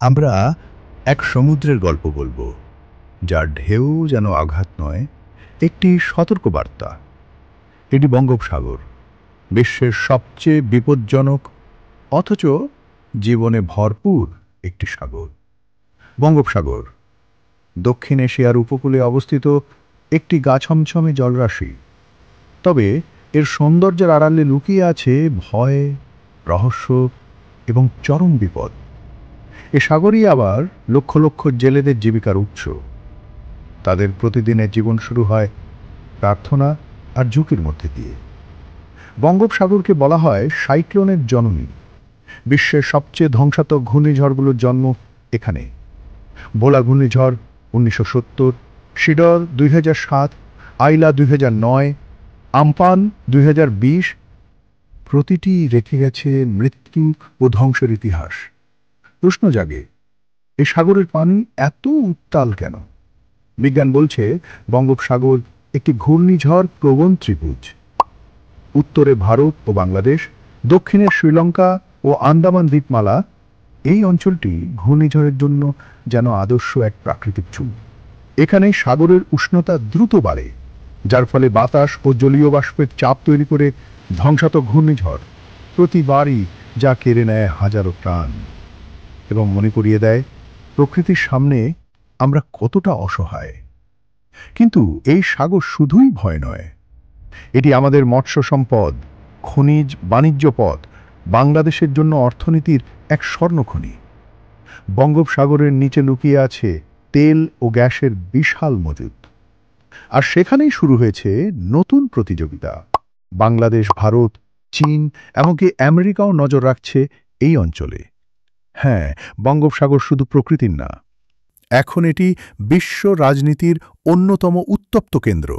আমরা এক সমুদ্রের গল্প বলবো, যার ঢেউ যেন আঘাত নয়, একটি সতর্কবার্তা। এটি বঙ্গোপসাগর, বিশ্বের সবচেয়ে বিপজ্জনক অথচ জীবনে ভরপুর একটি সাগর। বঙ্গোপসাগর দক্ষিণ এশিয়ার উপকূলে অবস্থিত একটি গা ছমছমে জলরাশি। তবে এর সৌন্দর্যের আড়ালে লুকিয়ে আছে ভয়, রহস্য এবং চরম বিপদ। এ সাগরই আবার লক্ষ লক্ষ জেলেদের জীবিকার উৎস। তাদের প্রতিদিনের জীবন শুরু হয় প্রার্থনা আর ঝুঁকির মধ্যে দিয়ে। বঙ্গোপসাগরকে বলা হয় সাইক্লোনের জননী। বিশ্বের সবচেয়ে ধ্বংসাত্মক ঘূর্ণিঝড়গুলোর জন্ম এখানে। ভোলা ঘূর্ণিঝড় 1970, শিডর 2007, আইলা 2009, আমপান 2020, প্রতিটি রেখে গেছে মৃত্যু ও ধ্বংসের ইতিহাস। প্রশ্ন জাগে, এই সাগরের পানি এত উত্তাল কেন? বিজ্ঞান বলছে বঙ্গোপসাগর একটি ঘূর্ণিঝড় প্রবণ ত্রিভুজ। উত্তরে ভারত ও বাংলাদেশ, দক্ষিণে শ্রীলঙ্কা ও আন্দামান দ্বীপমালা। এই অঞ্চলটি ঘূর্ণিঝড়ের জন্য যেন আদর্শ এক প্রাকৃতিক চুল। এখানে সাগরের উষ্ণতা দ্রুত বাড়ে, যার ফলে বাতাস ও জলীয় বাষ্পের চাপ তৈরি করে ধ্বংসাত্মক ঘূর্ণিঝড়। প্রতিবারই যা কেড়ে নেয় হাজারো প্রাণ এবং মনে করিয়ে দেয় প্রকৃতির সামনে আমরা কতটা অসহায়। কিন্তু এই সাগর শুধুই ভয় নয়, এটি আমাদের মৎস্য সম্পদ, খনিজ বাণিজ্য পথ, বাংলাদেশের জন্য অর্থনীতির এক স্বর্ণখনি। বঙ্গোপসাগরের নিচে লুকিয়ে আছে তেল ও গ্যাসের বিশাল মজুদ। আর সেখানেই শুরু হয়েছে নতুন প্রতিযোগিতা। বাংলাদেশ, ভারত, চীন, এমনকি আমেরিকাও নজর রাখছে এই অঞ্চলে। হ্যাঁ, বঙ্গোপসাগর শুধু প্রকৃতির না, এখন এটি বিশ্ব রাজনীতির অন্যতম উত্তপ্ত কেন্দ্র।